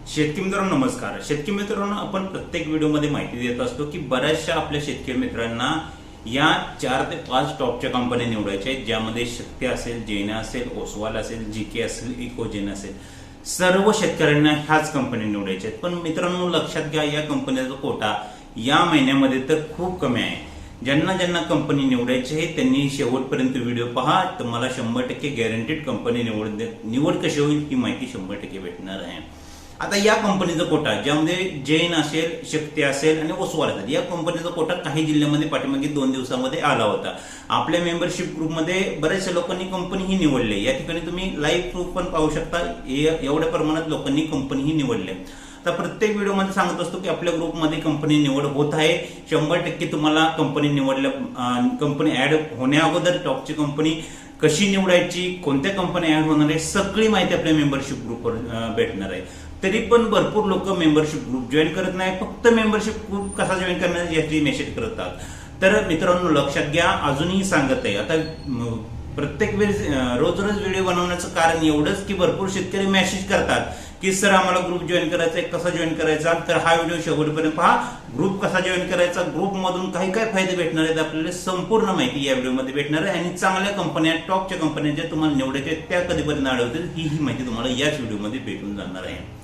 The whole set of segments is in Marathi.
शेतकरी मित्रांनो नमस्कार। शेतकरी मित्रांनो आपण प्रत्येक व्हिडिओमध्ये माहिती देत असतो की बऱ्याचशा आपल्या शेतकरी मित्रांना या 4 ते 5 टॉपच्या कंपन्या निवडायच्या आहेत, ज्यामध्ये शक्ती असेल, जेना असेल, ओसवाल असेल, जीके असेल, इकोजेन असेल। सर्व शेतकऱ्यांना ह्याच कंपन्या निवडायच्या आहेत। पण मित्रांनो लक्षात घ्या, या कंपन्याचा कोटा या महिन्यामध्ये तर खूप कमी आहे। ज्यांना ज्यांना कंपनी निवडायची आहे त्यांनी शेवटपर्यंत व्हिडिओ पहा, तुम्हाला 100% गॅरंटीड कंपनी निवड कशी होईल ही माहिती 100% भेटणार आहे। आता या कंपनीचा कोटा ज्यामध्ये जैन असेल, शक्ती असेल आणि ओसवाल असेल, या कंपनीचा कोटा काही जिल्ह्यामध्ये पाठीमागे 2 दिवसांमध्ये आला होता। आपल्या मेंबरशिप ग्रुपमध्ये बऱ्याचशा लोकांनी कंपनी ही निवडली। या ठिकाणी तुम्ही लाईव्ह प्रूफ पण पाहू शकता, एवढ्या प्रमाणात लोकांनी कंपनी ही निवडली। तर प्रत्येक व्हिडिओमध्ये सांगत असतो की आपल्या ग्रुपमध्ये कंपनी निवड होत आहे। 100% तुम्हाला कंपनी निवडल्या, कंपनी ऍड होण्या अगोदर टॉपची कंपनी कशी निवडायची, कोणत्या कंपनी ऍड होणार आहे, सगळी माहिती आपल्या मेंबरशिप ग्रुपवर भेटणार आहे। तरी पण भरपूर लोक मेंबरशिप ग्रुप जॉईन करत नाही, फक्त मेंबरशिप ग्रुप कसा जॉईन करणार याची मेसेज करतात। तर मित्रांनो लक्षात घ्या, अजूनही सांगत आहे, आता प्रत्येक वेळेस रोज व्हिडिओ बनवण्याचं कारण एवढंच की भरपूर शेतकरी मेसेज करतात की सर आम्हाला ग्रुप जॉईन करायचा आहे, कसा जॉईन करायचा। तर हा व्हिडिओ शेवटपर्यंत पहा, ग्रुप कसा जॉईन करायचा, ग्रुप मधून काही काय फायदे भेटणार आहेत आपल्याला संपूर्ण माहिती या व्हिडिओमध्ये भेटणार आहे। आणि चांगल्या कंपन्या, टॉपच्या कंपन्या ज्या तुम्हाला निवडायच्या त्या कधीपर्यंत अडवतील ही माहिती तुम्हाला याच व्हिडिओमध्ये भेटून जाणार आहे।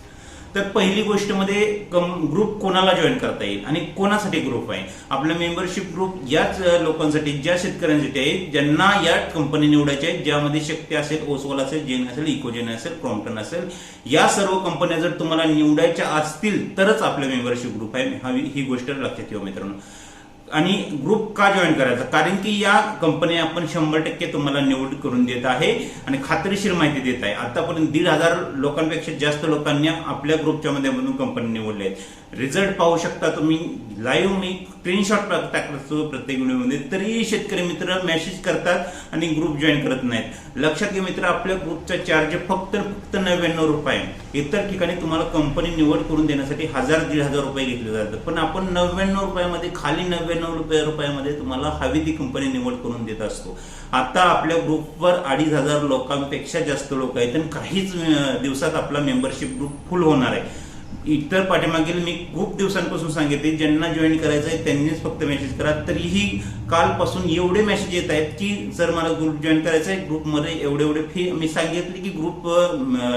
तर पहिली गोष्ट मध्ये ग्रुप कोणाला जॉईन करता येईल आणि कोणासाठी ग्रुप आहे। आपला मेंबरशिप ग्रुप याच लोकांसाठी, ज्या शेतकऱ्यांसाठी आहे ज्यांना या कंपनी निवडायच्या आहेत, ज्यामध्ये शक्ती असेल, ओसवाल असेल, जेन असेल, इकोजेन असेल, क्रॉम्प्टन असेल। या सर्व कंपन्या जर तुम्हाला निवडायच्या असतील तरच आपला मेंबरशिप ग्रुप आहे, ही गोष्ट लक्षात ठेवा मित्रांनो। आणि ग्रुप का जॉईन करायचा, कारण की या कंपनी आपण 100% तुम्हाला निवड करून देत आहे आणि खात्रीशीर माहिती देत आहे। आतापर्यंत 1,500 लोकांपेक्षा जास्त लोकांनी आपल्या ग्रुपच्या माध्यमातून कंपनी निवडले आहेत। रिझल्ट पाहू शकता तुम्ही, लाईव्ह मी स्क्रीनशॉट टाकत असतो प्रत्येक व्हिडिओमध्ये, तरी शेतकरी मित्र मेसेज करतात आणि ग्रुप जॉईन करत नाहीत। लक्षात घ्या मित्र, आपल्या ग्रुपचा चार्ज फक्त 99 रुपये। इतर ठिकाणी तुम्हाला कंपनी निवड करून देण्यासाठी 1,000-1,500 रुपये घेतले जातात, पण आपण 99 रुपयामध्ये, खाली 99 रुपयामध्ये तुम्हाला हवी ती कंपनी निवड करून देत असतो। आता आपल्या ग्रुपवर 2,500 लोकांपेक्षा जास्त लोक आहेत आणि काहीच दिवसात आपला मेंबरशिप ग्रुप फुल होणार आहे। इतर पाठीमागील मी खूप दिवसांपासून सांगितले, ज्यांना जॉईन करायचं आहे त्यांनीच फक्त मेसेज करा। तरीही कालपासून एवढे मेसेज येत आहेत की सर मला ग्रुप जॉईन करायचा आहे, ग्रुपमध्ये एवढे फी, मी सांगितले की ग्रुप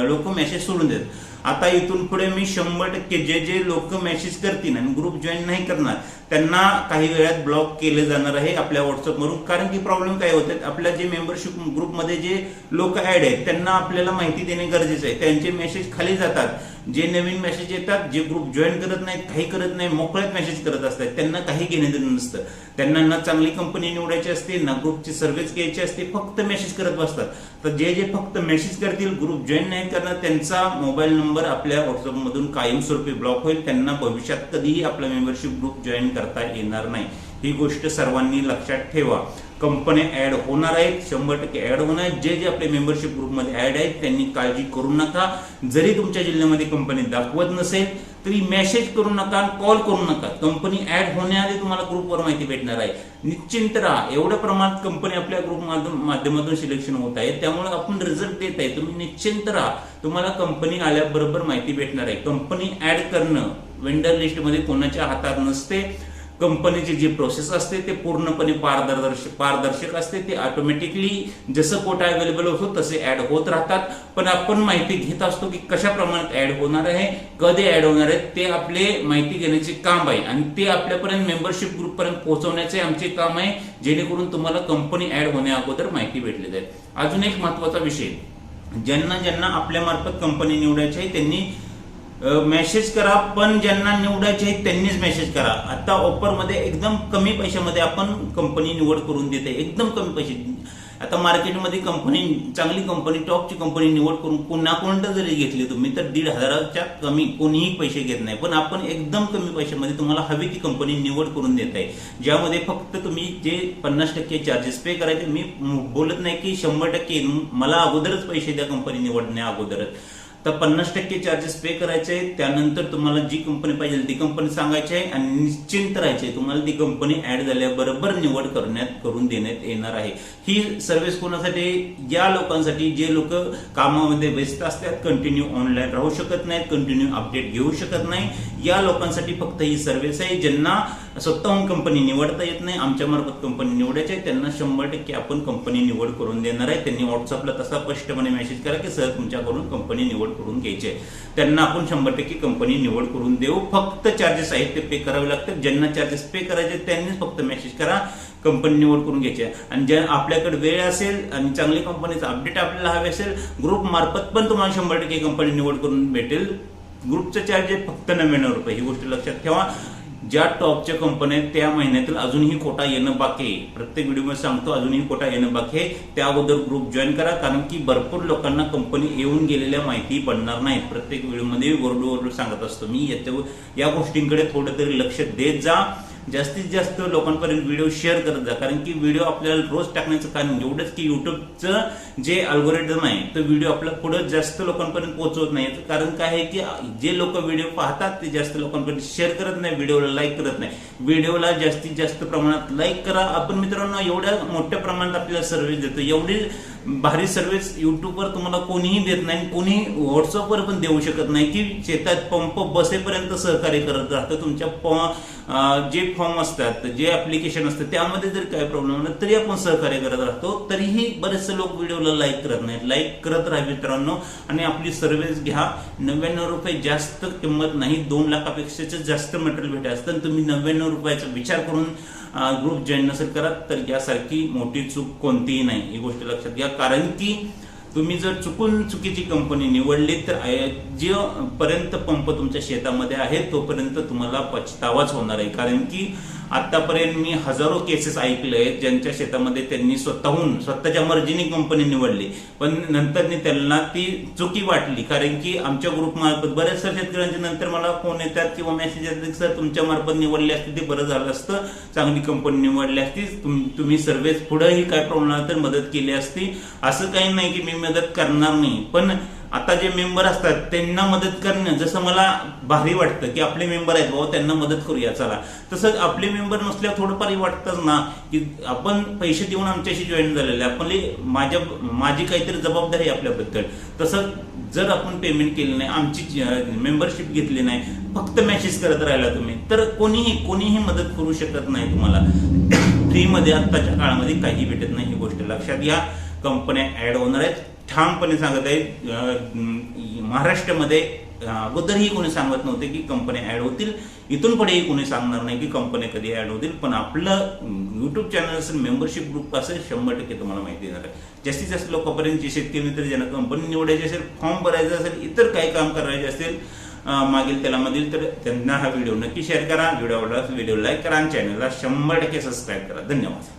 लोक मेसेज सोडून देत। आता इथून पुढे मी 100% जे लोक मेसेज करतील आणि ग्रुप जॉईन नाही करणार त्यांना काही वेळात ब्लॉक केले जाणार आहे आपल्या व्हॉट्सअपवरून। कारण की प्रॉब्लेम काय होतात, आपल्या जे मेंबरशिप ग्रुपमध्ये जे लोक ऍड आहेत त्यांना आपल्याला माहिती देणे गरजेचं आहे। त्यांचे मेसेज खाली जातात, जे नवीन मेसेज येतात, जे ग्रुप जॉईन करत नाहीत, काही करत नाही, मोकळ्यात मेसेज करत असतात, त्यांना काही घेणे देणं नसतं। त्यांना ना चांगली कंपनी निवडायची असते, ना ग्रुपची सर्व्हिस घ्यायची असते, फक्त मेसेज करत बसतात। तर जे फक्त मेसेज करतील, ग्रुप जॉईन नाही करणार, त्यांचा मोबाईल नंबर आपल्या व्हॉट्सअप मधून कायमस्वरूपी ब्लॉक होईल। त्यांना भविष्यात कधीही आपला मेंबरशिप ग्रुप जॉईन करता येणार नाही, ही गोष्ट सर्वांनी लक्षात ठेवा। कंपन्या ऍड होणार आहेत, 100% ऍड होणार आहेत। जे आपल्या मेंबरशिप ग्रुपमध्ये ऍड आहेत त्यांनी काळजी करू नका। जरी तुमच्या जिल्ह्यामध्ये कंपनी दाखवत नसेल तरी मेसेज करू नका, कॉल करू नका। कंपनी ऍड होण्याआधी तुम्हाला ग्रुपवर माहिती भेटणार आहे। निश्चिंत राहा, एवढ्या प्रमाणात कंपनी आपल्या ग्रुप माध्यमातून सिलेक्शन होत आहे, त्यामुळे आपण रिझल्ट देत आहे, तुम्ही निश्चिंत राहा। तुम्हाला कंपनी आल्याबरोबर माहिती भेटणार आहे। कंपनी ऍड करणं वेंडर लिस्टमध्ये कोणाच्या हातात नसते। कंपनीची जी प्रोसेस असते ते पूर्णपणे पारदर्शक असते। ते ऑटोमॅटिकली जसं कोटा अवेलेबल होतो तसे ऍड होत राहतात। पण आपण माहिती घेत असतो की कशा प्रमाणात ऍड होणार आहे, कधी ऍड होणार आहे, ते आपले माहिती घेण्याचे काम आहे आणि ते आपल्यापर्यंत मेंबरशिप ग्रुप पर्यंत पोहोचवण्याचे आमचे काम आहे, जेणेकरून तुम्हाला कंपनी ऍड होण्या अगोदर माहिती भेटली जाईल। अजून एक महत्वाचा विषय, ज्यांना आपल्या मार्फत कंपनी निवडायची आहे त्यांनी मेसेज करा, पण ज्यांना निवडायचे आहे त्यांनीच मेसेज करा। आता ऑफर मध्ये एकदम कमी पैशामध्ये आपण कंपनी निवड करून देते, एकदम कमी पैसे। आता मार्केटमध्ये कंपनी, चांगली कंपनी, टॉपची कंपनी निवड करून कोणाकोणतं जरी घेतली तुम्ही तर 1,500च्या कमी कोणीही पैसे घेत नाही, पण आपण एकदम कमी पैशामध्ये तुम्हाला हवी ती कंपनी निवड करून देत आहे, ज्यामध्ये फक्त तुम्ही जे 50% चार्जेस पे करायचे। मी बोलत नाही की 100% मला अगोदरच पैसे द्या कंपनी निवडण्या अगोदरच, तर 50% चार्जेस पे करायचे. त्यानंतर तुम्हाला जी कंपनी पाहिजे ती कंपनी सांगायची आहे आणि निश्चिंत राहायचे. तुम्हाला ती कंपनी ऍड झाल्याबरोबर निवड करून देण्यात येणार आहे. ही सर्व्हिस कोणासाठी? या लोकांसाठी जे लोक कामामध्ये व्यस्त असतात, कंटिन्यू ऑनलाईन राहू शकत नाहीत, कंटिन्यू अपडेट घेऊ शकत नाही, या लोकांसाठी फक्त ही सर्व्हिस आहे. ज्यांना स्वतःहून कंपनी निवडता येत नाही, आमच्या मार्फत कंपनी निवडायची आहे, त्यांना 100% आपण कंपनी निवड करून देणार आहे. त्यांनी व्हॉट्सअपला तसा स्पष्टपणे मेसेज करा की सर तुमच्याकडून कंपनी निवड करून घ्यायची आहे. त्यांना आपण 100% कंपनी निवड करून देऊ. फक्त चार्जेस आहेत ते पे करावे लागतात. ज्यांना चार्जेस पे करायचे त्यांनीच फक्त मेसेज करा, कंपनी निवड करून घ्यायची आहे. आणि ज्या आपल्याकडे वेळ असेल आणि चांगली कंपनीचा अपडेट आपल्याला हवे असेल, ग्रुप मार्फत पण तुम्हाला 100% कंपनी निवड करून भेटेल. ग्रुपचं चार्ज आहे फक्त 99 रुपये. ही गोष्ट लक्षात ठेवा. ज्या टॉपच्या कंपन्या आहेत त्या महिन्यातील अजूनही कोटा येणं बाकी आहे. प्रत्येक व्हिडिओमध्ये सांगतो अजूनही कोटा येणं बाकी आहे. त्या अगोदर ग्रुप जॉईन करा, कारण की भरपूर लोकांना कंपनी येऊन गेलेल्या माहिती पडणार नाहीत. प्रत्येक व्हिडिओमध्ये वरडू सांगत असतो मी. या गोष्टींकडे थोडं तरी लक्ष देत जा. जास्तीत जास्त लोकांपर्यंत व्हिडिओ शेअर करत जा, कारण की व्हिडिओ आपल्याला रोज टाकण्याचं कारण एवढंच की युट्यूबचं जे अल्गोरिदम आहे तो व्हिडिओ आपल्याला पुढे जास्त लोकांपर्यंत पोहोचवत नाही. कारण काय आहे की जे लोक व्हिडिओ पाहतात ते जास्त लोकांपर्यंत शेअर करत नाही, व्हिडिओला लाईक करत नाही. व्हिडिओला जास्तीत जास्त प्रमाणात लाईक करा. आपण मित्रांनो एवढ्या मोठ्या प्रमाणात आपल्याला सर्व्हिस देतो. एवढी भारी सर्व्हिस युट्यूबवर तुम्हाला कोणीही देत नाही, कोणी व्हॉट्सअपवर पण देऊ शकत नाही. की शेतात पंप बसेपर्यंत सहकार्य करत राहतं. तुमच्या जे फॉर्म असतात, जे ऍप्लिकेशन असतात त्यामध्ये जर काय प्रॉब्लेम आला तरी आपण सहकार्य करत राहतो. तरीही बरेचसे लोक व्हिडिओला लाईक करत नाहीत. लाईक करत राहा मित्रांनो आणि आपली सर्व्हिस घ्या. 99 रुपये जास्त किंमत नाही. 2 लाखापेक्षा जास्त मटेरियल भेटत असतं. तुम्ही 99 रुपयाचा विचार करून ग्रुप जॉईन नसेल करत तर यासारखी मोठी चूक कोणतीही नाही. ही गोष्ट लक्षात घ्या, कारण की तुम्ही जर चुकीची कंपनी निवडली तर जोपर्यंत पंप तुमच्या शेतामध्ये आहे तोपर्यंत तुम्हाला पछतावाच होणार आहे. कारण की आतापर्यंत मी हजारो केसेस ऐकले आहेत ज्यांच्या शेतामध्ये त्यांनी स्वतःच्या मर्जीने कंपनी निवडली, पण नंतर त्यांना ती चुकी वाटली. कारण की आमच्या ग्रुप मार्फत बऱ्याचशा शेतकऱ्यांच्या नंतर मला फोन येतात किंवा मेसेज येतात, सर तुमच्या मार्फत निवडली असती ते बरं झालं असतं, चांगली कंपनी निवडली असती, तुम्ही सर्व्हिस पुढेही काय प्रॉब्लेम आला तर मदत केली असती. असं काही नाही की मी मदत करणार नाही, पण आता जे मेंबर असतात त्यांना मदत करणं जसं मला भारी वाटतं की आपले मेंबर आहेत बाबा त्यांना मदत करूया चला, तसंच आपले मेंबर नसल्यावर थोडंफार वाटतंच ना की आपण पैसे देऊन आमच्याशी जॉईन झालेले, माझी काहीतरी जबाबदारी आहे आपल्याबद्दल. तसं जर आपण पेमेंट केलं नाही, आमची मेंबरशिप घेतली नाही, फक्त मेसेज करत राहिला तुम्ही, तर कोणीही मदत करू शकत नाही तुम्हाला. फ्रीमध्ये आत्ताच्या काळामध्ये काही भेटत नाही. ही गोष्ट लक्षात घ्या. कंपन्या ऍड होणार आहेत, ठामपणे सांगत आहेत. महाराष्ट्रामध्ये अगोदरही कोणी सांगत नव्हते की कंपन्या ऍड होतील, इथून पुढेही कोणी सांगणार नाही की कंपन्या कधी ऍड होतील. पण आपलं युट्यूब चॅनल असेल, मेंबरशिप ग्रुप असेल, 100% तुम्हाला माहिती देणार आहे. जास्तीत जास्त लोकांपर्यंत जे शेतकरी मित्र ज्यांना कंपनी निवडायची असेल, फॉर्म भरायचा असेल, इतर काही काम करायचे असेल मागील त्याला मधील, तर त्यांना हा व्हिडिओ नक्की शेअर करा. व्हिडिओ आवडला व्हिडिओ लाईक करा आणि चॅनलला 100% सबस्क्राईब करा. धन्यवाद.